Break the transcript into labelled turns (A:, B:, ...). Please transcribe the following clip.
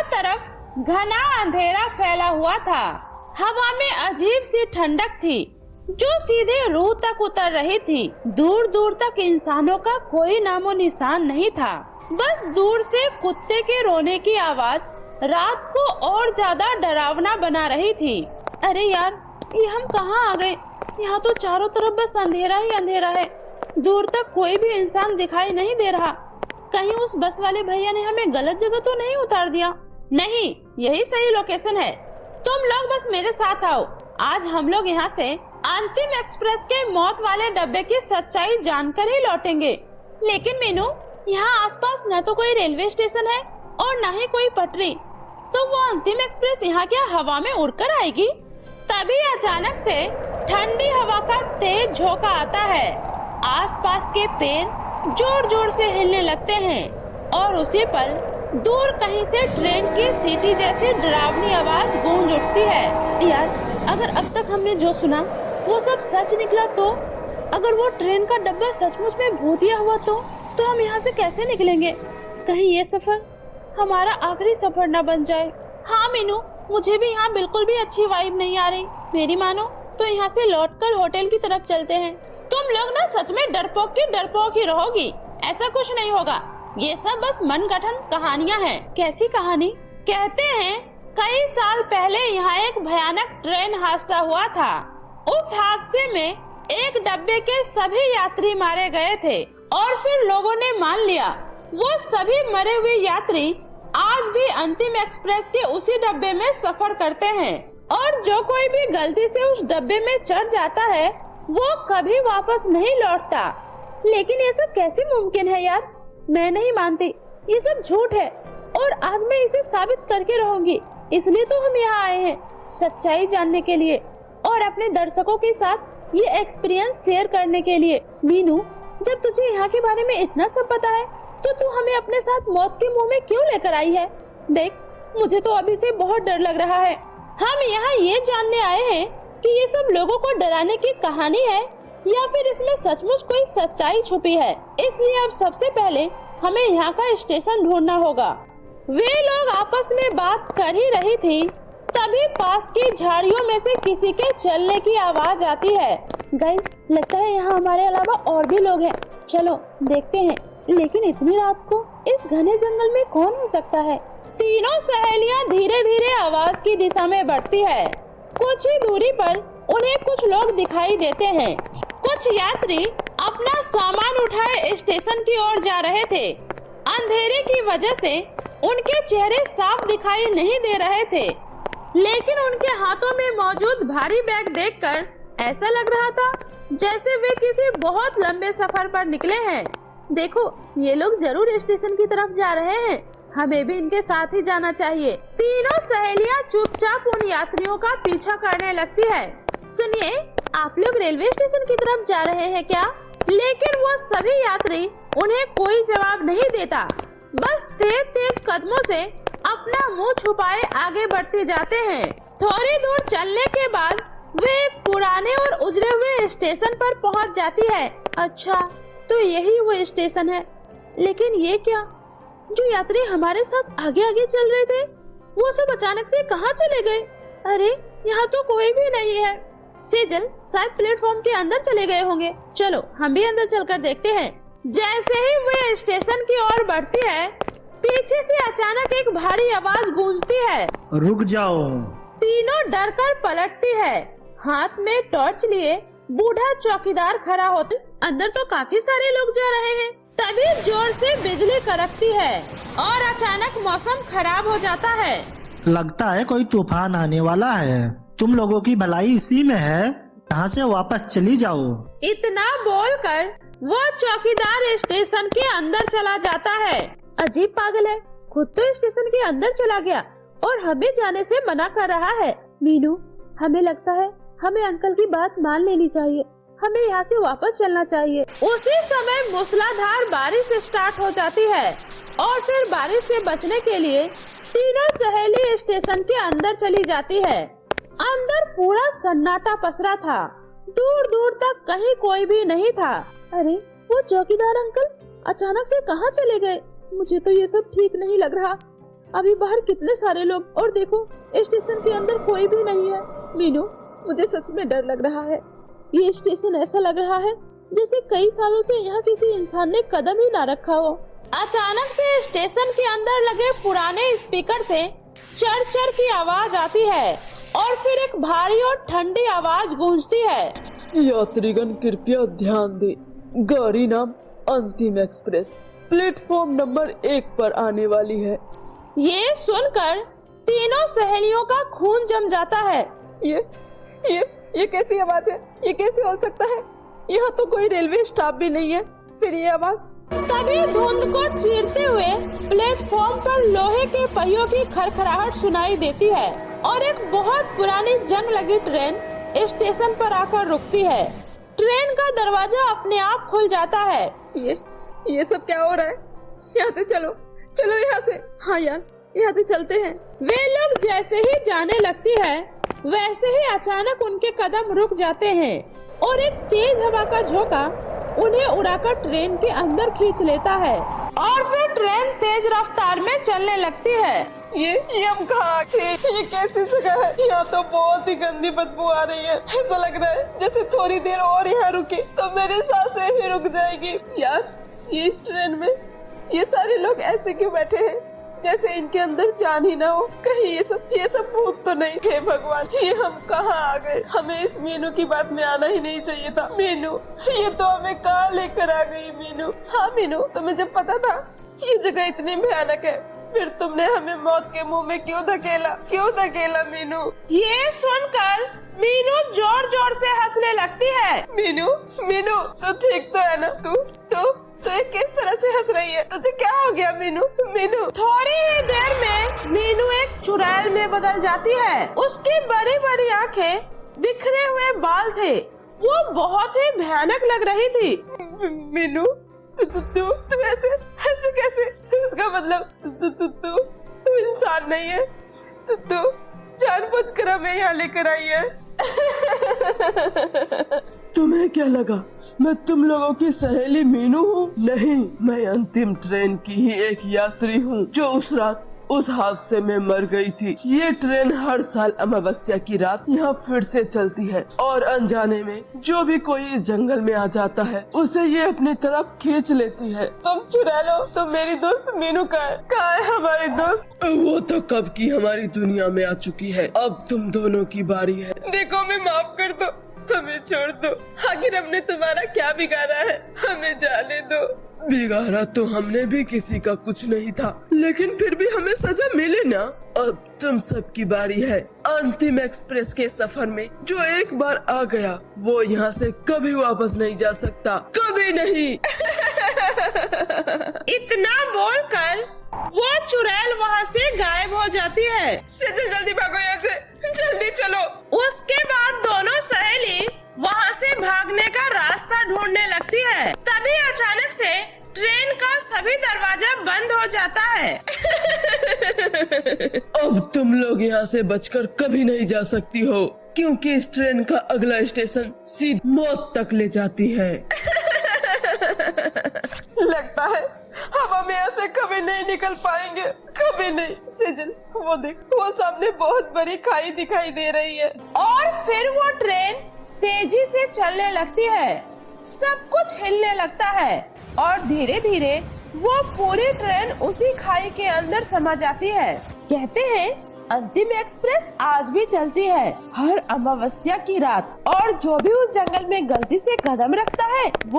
A: तरफ घना अंधेरा फैला हुआ था। हवा में अजीब सी ठंडक थी जो सीधे रूह तक उतर रही थी। दूर दूर तक इंसानों का कोई नामो निशान नहीं था। बस दूर से कुत्ते के रोने की आवाज रात को और ज्यादा डरावना बना रही थी। अरे यार, ये हम कहाँ आ गए? यहाँ तो चारों तरफ बस अंधेरा ही अंधेरा है। दूर तक कोई भी इंसान दिखाई नहीं दे रहा। कहीं उस बस वाले भैया ने हमें गलत जगह तो नहीं उतार दिया? नहीं, यही सही लोकेशन है। तुम लोग बस मेरे साथ आओ। आज हम लोग यहाँ से अंतिम एक्सप्रेस के मौत वाले डब्बे की सच्चाई जानकर ही लौटेंगे। लेकिन मीनू, यहाँ आसपास न तो कोई रेलवे स्टेशन है और न ही कोई पटरी, तो वो अंतिम एक्सप्रेस यहाँ क्या हवा में उड़कर आएगी? तभी अचानक से ठंडी हवा का तेज झोंका आता है। आसपास के पेड़ जोर जोर से हिलने लगते हैं और उसी पल दूर कहीं से ट्रेन की सीटी जैसी डरावनी आवाज गूंज उठती है। यार, अगर अब तक हमने जो सुना वो सब सच निकला तो? अगर वो ट्रेन का डब्बा सचमुच में भूतिया हुआ तो हम यहाँ से कैसे निकलेंगे? कहीं ये सफर हमारा आखिरी सफर न बन जाए। हाँ मीनू, मुझे भी यहाँ बिल्कुल भी अच्छी वाइब नहीं आ रही। मेरी मानो तो यहाँ से लौटकर होटल की तरफ चलते हैं। तुम लोग ना सच में डरपोक की डरपोक ही रहोगी। ऐसा कुछ नहीं होगा। ये सब बस मनगढ़ंत कहानियाँ हैं। कैसी कहानी? कहते हैं कई साल पहले यहाँ एक भयानक ट्रेन हादसा हुआ था। उस हादसे में एक डब्बे के सभी यात्री मारे गए थे और फिर लोगों ने मान लिया वो सभी मरे हुए यात्री आज भी अंतिम एक्सप्रेस के उसी डब्बे में सफर करते हैं और जो कोई भी गलती से उस डब्बे में चढ़ जाता है वो कभी वापस नहीं लौटता। लेकिन ये सब कैसे मुमकिन है यार? मैं नहीं मानती, ये सब झूठ है और आज मैं इसे साबित करके रहूंगी। इसलिए तो हम यहाँ आए हैं, सच्चाई जानने के लिए और अपने दर्शकों के साथ ये एक्सपीरियंस शेयर करने के लिए। मीनू, जब तुझे यहाँ के बारे में इतना सब पता है तो तू हमें अपने साथ मौत के मुंह में क्यों लेकर आई है? देख, मुझे तो अभी से बहुत डर लग रहा है। हम यहाँ ये जानने आए हैं कि ये सब लोगों को डराने की कहानी है या फिर इसमें सचमुच कोई सच्चाई छुपी है। इसलिए अब सबसे पहले हमें यहाँ का स्टेशन ढूंढना होगा। वे लोग आपस में बात कर ही रही थी, तभी पास की झाड़ियों में से किसी के चलने की आवाज आती है। गाइस, लगता है यहाँ हमारे अलावा और भी लोग हैं। चलो देखते हैं। लेकिन इतनी रात को इस घने जंगल में कौन हो सकता है? तीनों सहेलियां धीरे धीरे आवाज की दिशा में बढ़ती है। कुछ ही दूरी पर उन्हें कुछ लोग दिखाई देते हैं। कुछ यात्री अपना सामान उठाए स्टेशन की ओर जा रहे थे। अंधेरे की वजह से उनके चेहरे साफ दिखाई नहीं दे रहे थे, लेकिन उनके हाथों में मौजूद भारी बैग देखकर ऐसा लग रहा था जैसे वे किसी बहुत लंबे सफर पर निकले हैं। देखो, ये लोग जरूर स्टेशन की तरफ जा रहे हैं। हमें भी इनके साथ ही जाना चाहिए। तीनों सहेलियां चुपचाप उन यात्रियों का पीछा करने लगती है। सुनिए, आप लोग रेलवे स्टेशन की तरफ जा रहे हैं क्या? लेकिन वो सभी यात्री उन्हें कोई जवाब नहीं देता, बस तेज तेज कदमों से अपना मुंह छुपाए आगे बढ़ते जाते हैं। थोड़ी दूर चलने के बाद वे एक पुराने और उजड़े हुए स्टेशन पर पहुंच जाती है। अच्छा, तो यही वो स्टेशन है। लेकिन ये क्या? जो यात्री हमारे साथ आगे आगे चल रहे थे वो सब अचानक से कहाँ चले गए? अरे, यहाँ तो कोई भी नहीं है। सेजल शायद प्लेटफॉर्म के अंदर चले गए होंगे। चलो हम भी अंदर चलकर देखते हैं। जैसे ही वे स्टेशन की ओर बढ़ती है, पीछे से अचानक एक भारी आवाज गूंजती है।
B: रुक जाओ।
A: तीनों डरकर पलटती है। हाथ में टॉर्च लिए बूढ़ा चौकीदार खड़ा होता। अंदर तो काफी सारे लोग जा रहे हैं। तभी जोर से बिजली कड़कती है और अचानक मौसम खराब हो जाता है।
B: लगता है कोई तूफान आने वाला है। तुम लोगों की भलाई इसी में है, यहाँ से वापस चली जाओ।
A: इतना बोलकर वो चौकीदार स्टेशन के अंदर चला जाता है। अजीब पागल है, खुद तो स्टेशन के अंदर चला गया और हमें जाने से मना कर रहा है। मीनू, हमें लगता है हमें अंकल की बात मान लेनी चाहिए। हमें यहाँ से वापस चलना चाहिए। उसी समय मूसलाधार बारिश स्टार्ट हो जाती है और फिर बारिश से बचने के लिए तीनों सहेली स्टेशन के अंदर चली जाती है। अंदर पूरा सन्नाटा पसरा था। दूर दूर तक कहीं कोई भी नहीं था। अरे, वो चौकीदार अंकल अचानक से कहाँ चले गए? मुझे तो ये सब ठीक नहीं लग रहा। अभी बाहर कितने सारे लोग, और देखो स्टेशन के अंदर कोई भी नहीं है। मीनू, मुझे सच में डर लग रहा है। ये स्टेशन ऐसा लग रहा है जैसे कई सालों से यहाँ किसी इंसान ने कदम ही ना रखा हो। अचानक से स्टेशन के अंदर लगे पुराने स्पीकर से चर चर की आवाज आती है और फिर एक भारी और ठंडी आवाज गूंजती है।
C: यात्रीगण कृपया ध्यान दें, गाड़ी नाम अंतिम एक्सप्रेस प्लेटफॉर्म नंबर 1 पर आने वाली है।
A: ये सुनकर तीनों सहेलियों का खून जम जाता है।
C: ये कैसी आवाज है? ये कैसे हो सकता है? यहाँ तो कोई रेलवे स्टाफ भी नहीं है, फिर ये आवाज?
A: तभी धुंध को चीरते हुए प्लेटफॉर्म पर लोहे के पहियों की खरखराहट सुनाई देती है और एक बहुत पुरानी जंग लगी ट्रेन स्टेशन पर आकर रुकती है। ट्रेन का दरवाजा अपने आप खुल जाता है।
C: ये सब क्या हो रहा है? यहाँ से चलो यहाँ से। हाँ यार, यहाँ से चलते हैं।
A: वे लोग जैसे ही जाने लगती है वैसे ही अचानक उनके कदम रुक जाते हैं और एक तेज हवा का झोंका उन्हें उड़ाकर ट्रेन के अंदर खींच लेता है और फिर ट्रेन तेज रफ्तार में चलने लगती है।
C: ये हम कहाँ? ये कैसी जगह है? यहाँ तो बहुत ही गंदी बदबू आ रही है। ऐसा लग रहा है जैसे थोड़ी देर और यहाँ रुकी तो मेरी सांसें ही रुक जाएगी। यार, ये इस ट्रेन में ये सारे लोग ऐसे क्यों बैठे हैं जैसे इनके अंदर जान ही ना हो? कहीं ये सब भूत तो नहीं थे? भगवान, ये हम कहाँ आ गए? हमें इस मीनू की बात में आना ही नहीं चाहिए था। मीनू, ये तो हमें कहाँ लेकर आ गई मीनू? हाँ मीनू, तुम्हें जब पता था ये जगह इतनी भयानक है, फिर तुमने हमें मौत के मुंह में क्यों धकेला मीनू?
A: ये सुनकर मीनू जोर जोर से हंसने लगती है।
C: मीनू तो ठीक तो है ना? तू ये किस तरह से हंस रही है? तुझे क्या हो गया मीनू?
A: थोड़ी ही देर में मीनू एक चुड़ैल में बदल जाती है। उसकी बड़ी बड़ी आंखें, बिखरे हुए बाल थे, वो बहुत ही भयानक लग रही थी।
C: मीनू, तू ऐसे कैसे? इसका मतलब तू इंसान नहीं है। तू जानबूझकर हमें यहाँ लेकर आई है। तुम्हें क्या लगा मैं तुम लोगों की सहेली मीनू हूँ? नहीं, मैं अंतिम ट्रेन की ही एक यात्री हूँ जो उस रात उस हादसे में मर गई थी। ये ट्रेन हर साल अमावस्या की रात यहाँ फिर से चलती है और अनजाने में जो भी कोई इस जंगल में आ जाता है उसे ये अपनी तरफ खींच लेती है। तुम चुरा लो। तो मेरी दोस्त मीनू कहाँ है हमारी दोस्त? वो तो कब की हमारी दुनिया में आ चुकी है। अब तुम दोनों की बारी है। देखो, हमें माफ कर दो, हमें छोड़ दो। आखिर हमने तुम्हारा क्या बिगाड़ा है? हमें जाने दो। बिगाड़ा तो हमने भी किसी का कुछ नहीं था, लेकिन फिर भी हमें सजा मिले ना। अब तुम सबकी बारी है। अंतिम एक्सप्रेस के सफर में जो एक बार आ गया वो यहाँ से कभी वापस नहीं जा सकता, कभी नहीं।
A: इतना बोलकर वो चुड़ैल वहाँ से गायब हो जाती है।
C: जल्दी भागो यहाँ से, जल्दी चलो।
A: उसके बाद दोनों सहेली वहाँ से भागने का रास्ता ढूंढने लगती है। तभी अचानक से ट्रेन का सभी दरवाजा बंद हो जाता है।
C: अब तुम लोग यहाँ से बचकर कभी नहीं जा सकती हो, क्योंकि इस ट्रेन का अगला स्टेशन सीधे मौत तक ले जाती है। लगता है हम यहाँ से कभी नहीं निकल पाएंगे, कभी नहीं। सेजल, वो देख, वो सामने बहुत बड़ी खाई दिखाई दे रही है।
A: और फिर वो ट्रेन तेजी से चलने लगती है। सब कुछ हिलने लगता है और धीरे धीरे वो पूरी ट्रेन उसी खाई के अंदर समा जाती है। कहते हैं अंतिम एक्सप्रेस आज भी चलती है, हर अमावस्या की रात, और जो भी उस जंगल में गलती से कदम रखता है वो